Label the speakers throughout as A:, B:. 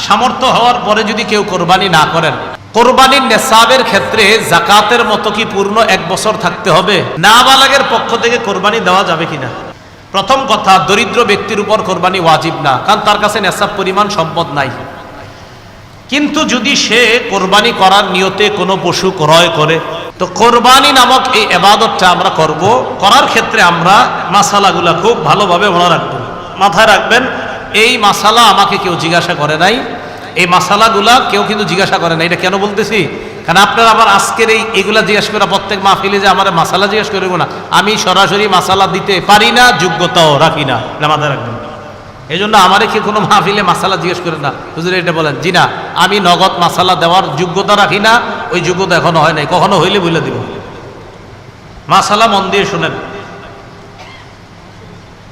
A: সামর্থ্য হওয়ার পরে যদি কেউ কোরবানি না করেন, কোরবানির নেসাবের ক্ষেত্রে যাকাতের মতো কি পূর্ণ 1 বছর থাকতে হবে? নাবালেগের পক্ষ থেকে কোরবানি দেওয়া যাবে কিনা? প্রথম কথা, দরিদ্র ব্যক্তির উপর কোরবানি ওয়াজিব না, কারণ তার কাছে নেসাব পরিমাণ সম্পদ নাই। কিন্তু যদি সে কোরবানি করার নিয়তে কোনো পশু ক্রয় করে, তো কোরবানি নামক এই ইবাদতটা আমরা করব, করার ক্ষেত্রে আমরা মাসালাগুলা খুব ভালোভাবে মনে রাখবো। মাথায় রাখবেন, এই মাসালা আমাকে কেউ জিজ্ঞাসা করে নাই, এই মাসালাগুলা কেউ কিন্তু জিজ্ঞাসা করে না। এটা কেন বলতেছি? কারণ আপনারা আবার আজকের এইগুলা জিজ্ঞাসা করে প্রত্যেক মাহফিলে যে আমার মাসালা জিজ্ঞাসা করব না, আমি সরাসরি মাসালা দিতে পারি না, যোগ্যতাও রাখি না, এটা মাথায় রাখবেন। এই জন্য আমারে কি কোনো মাহফিলে মাসালা জিজ্ঞেস করে না, হুজুর এটা বলেন, জি না, আমি নগদ মাসালা দেওয়ার যোগ্যতা রাখি না, ওই যোগ্যতা এখনো হয় নাই, কখনো হইলে বলে দিব। মাসালা মন দিয়ে শুনেন।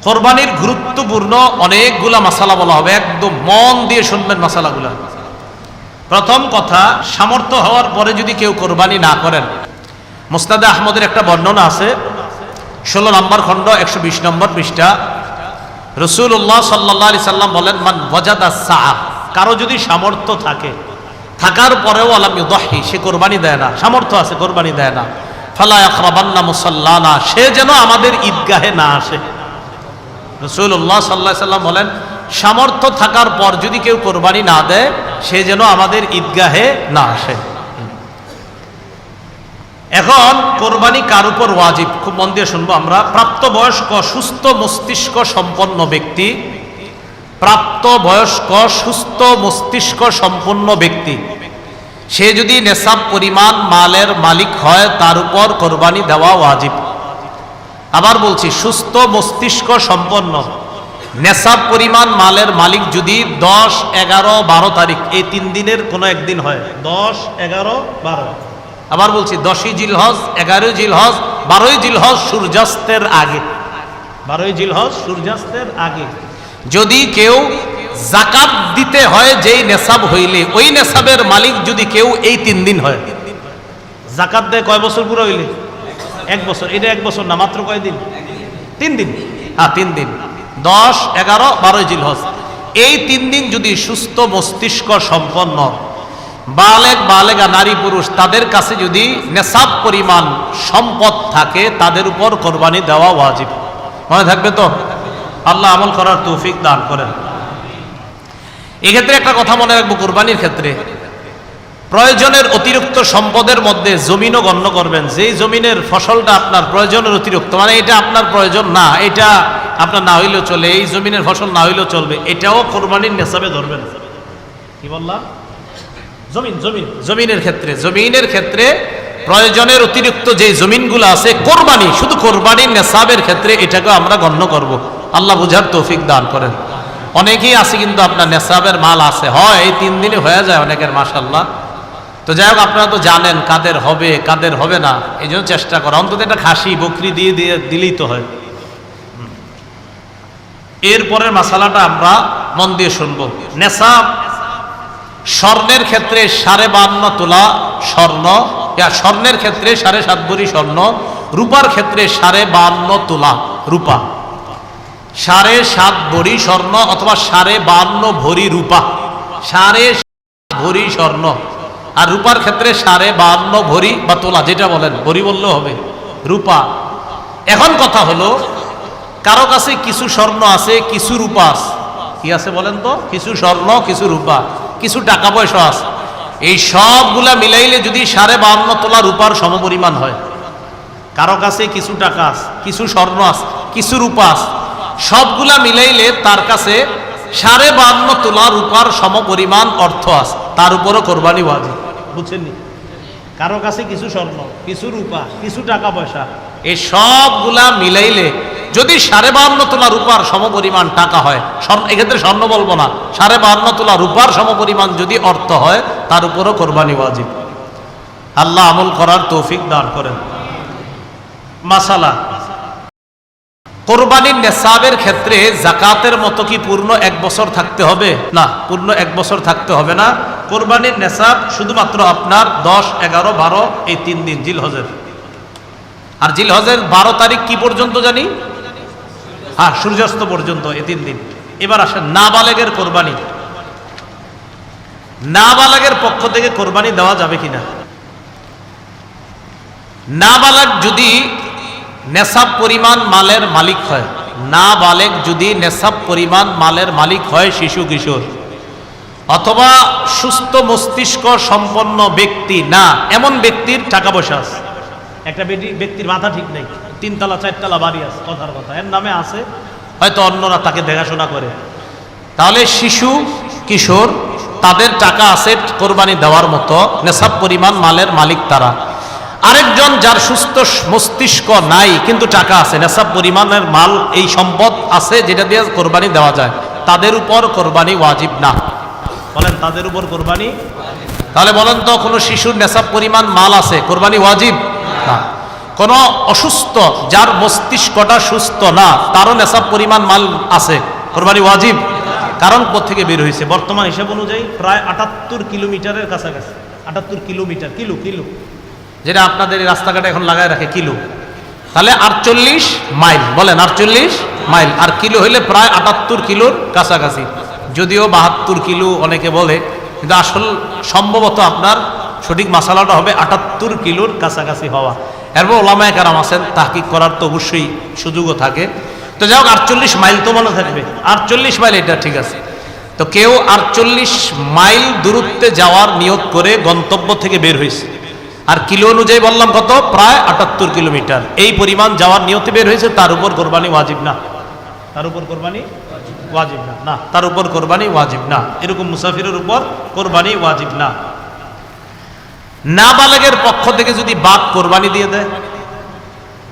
A: কোরবানির গুরুত্বপূর্ণ অনেকগুলা মাসালা বলা হবে, একদম মন দিয়ে শুনবেন মাসালাগুলা। প্রথম কথা, সামর্থ্য হওয়ার পরে যদি কেউ কোরবানি না করেন, মুসনাদে আহমদের একটা বর্ণনা আছে, 16 নম্বর খণ্ড 120 নম্বর পৃষ্ঠা। রাসূলুল্লাহ সাল্লাল্লাহু আলাইহি সাল্লাম বলেন, মান ওয়াজাদা সাআ, কারো যদি সামর্থ্য থাকে, থাকার পরেও আলাম ইউদাহি, সে কোরবানি দেয় না, সামর্থ্য আছে কোরবানি দেয় না, ফালা ইয়াকরাবান্না মুসাল্লানা, সে যেন আমাদের ঈদগাহে না আসে। রাসূলুল্লাহ সাল্লাল্লাহু আলাইহি সাল্লাম বলেন, সামর্থ্য থাকার পর যদি কেউ কোরবানি না দেয়, সে যেন আমাদের ঈদগাহে না আসে। এখন কোরবানি কার উপর ওয়াজিব? খুব মন দিয়ে শুনবো আমরা। প্রাপ্তবয়স্ক সুস্থ মস্তিষ্ক সম্পন্ন ব্যক্তি, প্রাপ্তবয়স্ক সুস্থ মস্তিষ্ক সম্পন্ন ব্যক্তি, সে যদি নেসাব পরিমাণ মালের মালিক হয়, তার উপর কোরবানি দেওয়া ওয়াজিব। আবার বলছি, সুস্থ মস্তিষ্ক সম্পন্ন, নেসাব পরিমাণ মালের মালিক যদি 10, 11, 12 তারিখ এই 3 দিনের কোনো একদিন হয়, 10, 11, 12, আবার বলছি 10ই জিলহজ, 11ই জিলহজ, 12ই জিলহজ সূর্যাস্তের আগে, 12ই জিলহজ সূর্যাস্তের আগে যদি কেউ যাকাত দিতে হয়, যেই নেসাব হইলে ওই নেসাবের মালিক যদি কেউ এই 3 দিন হয়, যাকাত দেয় কয় বছর পুরো হইলে? 1 বছর। এটা 1 বছর না, মাত্র কয় দিন? 3 দিন। হ্যাঁ, 3 দিন, 10, 11, 12 জিলহজ, এই 3 দিন যদি সুস্থ মস্তিষ্ক সম্পন্ন বালেগা নারী পুরুষ, তাদের কাছে যদি নেসাব পরিমাণ সম্পদ থাকে, তাদের উপর কোরবানি দেওয়া ওয়াজিব। মনে থাকবে তো? আল্লাহ আমল করার তৌফিক দান করেন। এক্ষেত্রে একটা কথা মনে রাখবো, কোরবানির ক্ষেত্রে প্রয়োজনের অতিরিক্ত সম্পদের মধ্যে জমিনও গণ্য করবেন। যেই জমিনের ফসলটা আপনার প্রয়োজনের অতিরিক্ত, মানে এটা আপনার প্রয়োজন না, এটা আপনার না হইলেও চলে, এই জমিনের ফসল না হইলেও চলবে, এটাও কোরবানির নেসাবে ধরবেন। কি বললাম? জমিনের ক্ষেত্রে প্রয়োজনের অতিরিক্ত যে জমিনগুলো আছে, কোরবানি, শুধু কোরবানির নেসাবের ক্ষেত্রে এটাকে আমরা গণ্য করব। আল্লাহ বুঝার তৌফিক দান করেন। অনেকেই আছে কিন্তু আপনার নেসাবের মাল আছে, হয় এই 3 দিনে হয়ে যায় অনেকের, মাশাআল্লাহ। তো যাই হোক, আপনারা তো জানেন কাদের হবে কাদের হবে না, এই জন্য চেষ্টা করা, অন্তত একটা খাসি বকরি দিয়ে দিলেই তো হয়। এরপরের মাসালাটা আমরা মন দিয়ে শুনবো। নেসাব স্বর্ণের ক্ষেত্রে 52.5 তোলা স্বর্ণ, স্বর্ণের ক্ষেত্রে 7.5 ভরি স্বর্ণ, রূপার ক্ষেত্রে 52.5 তোলা রূপা, 7.5 ভরি স্বর্ণ অথবা 52.5 ভরি রূপা, 7.5 ভরি স্বর্ণ, আর রূপার ক্ষেত্রে 52.5 ভরি বা তোলা, যেটা বলেন, ভরি বললেও হবে, রূপা। এখন কথা হলো, কারো কাছে কিছু স্বর্ণ আছে, কিছু রূপা আছে, কি আছে বলেন তো? কিছু স্বর্ণ, কিছু রূপা, কিছু টাকা পয়সা আছে, এই সবগুলা মিলাইলে যদি 52.5 তোলা রূপার সমপরিমাণ হয়, কারো কাছে কিছু টাকা আছে, কিছু স্বর্ণ আছে, কিছু রূপা আছে, সবগুলা মিলাইলে তার কাছে 52.5 তোলা রূপার সমপরিমাণ অর্থ আছে, তার উপরও কোরবানি ওয়াজিব। বুঝছেন? কারো কাছে কিছু স্বর্ণ, কিছু রূপা, কিছু টাকা পয়সা, এই সবগুলা মিলাইলে যদি 52.5 তোলা রূপার সমপরিমাণ টাকা হয়, এক্ষেত্রে স্বর্ণ বলবো না, 52.5 তোলা রূপার সমপরিমাণ যদি অর্থ হয়, তার উপরও কোরবানি ওয়াজিব। আল্লাহ আমল করার তৌফিক দান করেন। মাসালা, কোরবানির নেসাবের ক্ষেত্রে যাকাতের মতো কি পূর্ণ 1 বছর থাকতে হবে? না, পূর্ণ 1 বছর থাকতে হবে না। কোরবানির নেসাব শুধুমাত্র আপনার 10, 11, 12 এই 3 দিন জিলহজের। আর জিলহজের 12 তারিখ কি পর্যন্ত জানি? হ্যাঁ, সূর্যাস্ত পর্যন্ত, এই 3 দিন। এবার আসেন নাবালেগের কোরবানি। নাবালেগের পক্ষ থেকে কোরবানি দেওয়া যাবে কিনা? নাবালেগ যদি নেশাব পরিমাণ মালের মালিক হয়, নাবালেগ যদি নেশাব পরিমাণ মালের মালিক হয়, শিশু কিশোর অথবা সুস্থ মস্তিষ্ক সম্পন্ন ব্যক্তি না, এমন ব্যক্তির টাকা পয়সা আছে। একটা ব্যক্তির মাথা ঠিক নেই, 3 তলা 4 তলা বাড়ি আছে, কথার কথা, এর নামে আছে, হয়তো অন্যরা তাকে দেখাশোনা করে, তাহলে শিশু কিশোর তাদের টাকা আছে কোরবানি দেওয়ার মতো, নেশাব পরিমাণ মালের মালিক তারা। আরেকজন যার সুস্থ মস্তিষ্ক নাই কিন্তু টাকা আছে, নেশাব পরিমাণের মাল, এই সম্পদ আছে যেটা দিয়ে কোরবানি দেওয়া যায়, তাদের উপর কোরবানি ওয়াজিব না। বলেন তাদের উপর কোরবানি? তাহলে বলেন তো, কোনো শিশুর নেশাব পরিমাণ মাল আছে, কোরবানি ওয়াজিব না। কোন অসুস্থ যার মস্তিষ্কটা সুস্থ না, তারও নেশাব পরিমাণ মাল আছে, কোরবানি ওয়াজিব। কারণ কোত্থেকে বের হয়েছে? বর্তমান হিসাব অনুযায়ী প্রায় 78 কিলোমিটারের কাছাকাছি, 78 কিলোমিটার, কিলো কিলো যেটা আপনাদের এই রাস্তাঘাটে এখন লাগায় রাখে কিলো, তাহলে 48 মাইল, বলেন 48 মাইল, আর কিলো হইলে প্রায় 78 কিলোর কাছাকাছি। যদিও 72 কিলো অনেকে বলে, কিন্তু আসল সম্ভবত আপনার সঠিক মাসালাটা হবে 78 কিলোর কাছাকাছি হওয়া। এরপর ওলামায়ে কেরাম আছেন, তাহকিক করার তো অবশ্যই সুযোগও থাকে। তো যাই হোক, 48 মাইল তো মনে থাকবে, 48 মাইল, এটা ঠিক আছে। তো কেউ 48 মাইল দূরত্বে যাওয়ার নিয়ত করে গন্তব্য থেকে বের হয়েছে, আর কিলো অনুযায়ী বললাম কত, প্রায় 78 কিলোমিটার, এই পরিমাণ যাওয়ার নিয়তে বের হয়েছে, তার উপর কোরবানি ওয়াজিব না, তার উপর কোরবানি ওয়াজিব না, না তার উপর কোরবানি ওয়াজিব না। এরকম মুসাফিরের উপর কোরবানি ওয়াজিব না। নাবালেগের পক্ষ থেকে যদি বাপ কোরবানি দিয়ে দেয়,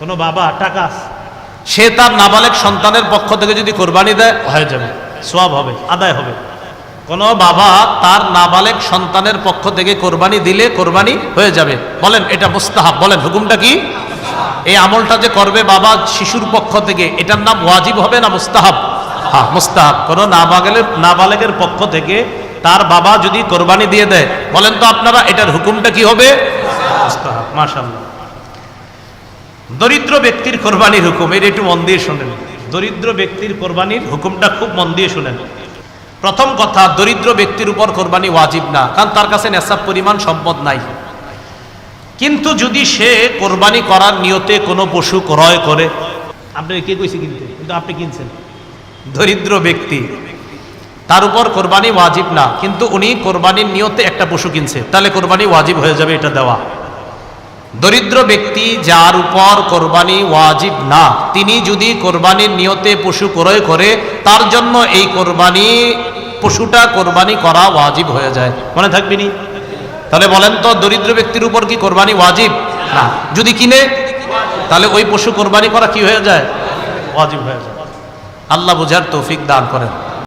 A: কোনো বাবা টাকা আছে, সে তার নাবালেগ সন্তানের পক্ষ থেকে যদি কোরবানি দেয়, হয়ে যাবে, সওয়াব হবে, আদায় হবে। কোনো বাবা তার নাবালেগ সন্তানের পক্ষ থেকে কোরবানি দিলে কোরবানি হয়ে যাবে। বলেন এটা মুস্তাহাব, বলেন হুকুমটা কি? এই আমলটা যে করবে বাবা শিশুর পক্ষ থেকে, এটার নাম ওয়াজিব হবে না মুস্তাহাব? হ্যাঁ, মুস্তাহাব। কোনো নাবালেগের পক্ষ থেকে তার বাবা যদি কোরবানি দিয়ে দেয়, বলেন তো আপনারা এটার হুকুমটা কি হবে? মুস্তাহাব। মাশাআল্লাহ। দরিদ্র ব্যক্তির কোরবানির হুকুম, এটা একটু মন দিয়ে শুনেন। দরিদ্র ব্যক্তির কোরবানির হুকুমটা খুব মন দিয়ে শুনেন। প্রথম কথা, দরিদ্র ব্যক্তির উপর কোরবানি ওয়াজিব না, কারণ তার কাছে নেশাব পরিমাণ সম্পদ নাই। কিন্তু যদি সে কোরবানি করার নিয়তে কোনো পশু ক্রয় করে, আপনি কে কইছে কিনতে, কিন্তু আপনি কিনছেন, দরিদ্র ব্যক্তি, তার উপর কোরবানি ওয়াজিব না, কিন্তু উনি কোরবানির নিয়তে একটা পশু কিনছে, তাহলে কোরবানি ওয়াজিব হয়ে যাবে এটা দেওয়া। দরিদ্র ব্যক্তি যার উপর কোরবানি ওয়াজিব না, তিনি যদি কোরবানির নিয়তে পশু ক্রয় করে, তার জন্য এই কোরবানি পশুটা কোরবানি করা ওয়াজিব হয়ে যায়। মনে থাকবে নি? তাহলে বলেন তো, দরিদ্র ব্যক্তির উপর কি কোরবানি ওয়াজিব না? যদি কিনে, তাহলে ওই পশু কোরবানি করা কি হয়ে যায়? ওয়াজিব হয়ে যায়। আল্লাহ বুঝার তৌফিক দান করেন।